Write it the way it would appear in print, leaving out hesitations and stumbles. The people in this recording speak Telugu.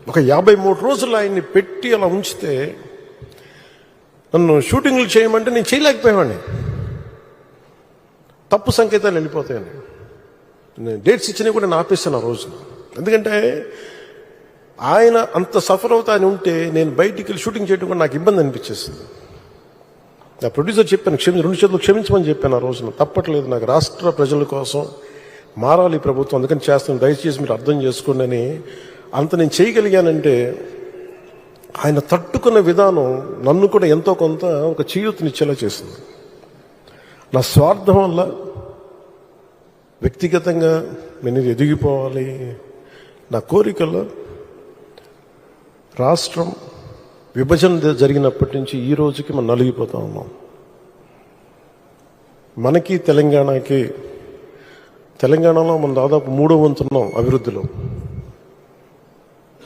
ఒక 53 రోజులు ఆయన్ని పెట్టి అలా ఉంచితే నన్ను షూటింగ్లు చేయమంటే నేను చేయలేకపోయావాడిని. తప్పు సంకేతాలు వెళ్ళిపోతాయని నేను డేట్స్ ఇచ్చినా కూడా నేను ఆపేస్తాను ఆ రోజు. ఎందుకంటే ఆయన అంత సఫర్ అవుతా అని ఉంటే నేను బయటికి వెళ్ళి షూటింగ్ చేయడం కూడా నాకు ఇబ్బంది అనిపించేస్తుంది. నా ప్రొడ్యూసర్ చెప్పాను, 2 చేతులు క్షమించమని చెప్పాను ఆ రోజున. తప్పట్లేదు, నాకు రాష్ట్ర ప్రజల కోసం మారాలి ప్రభుత్వం, అందుకని చేస్తాను, దయచేసి మీరు అర్థం చేసుకోండి అని. అంత నేను చేయగలిగానంటే ఆయన తట్టుకున్న విధానం నన్ను కూడా ఎంతో కొంత ఒక చేయూతనిచ్చేలా చేసింది. నా స్వార్థం వల్ల వ్యక్తిగతంగా నేను ఎదిగిపోవాలి, నా కోరికలో రాష్ట్రం విభజన జరిగినప్పటి నుంచి ఈ రోజుకి మనం నలిగిపోతా ఉన్నాం. మనకి తెలంగాణలో మనం దాదాపు 3వ వంతు ఉన్నాం అభివృద్ధిలో.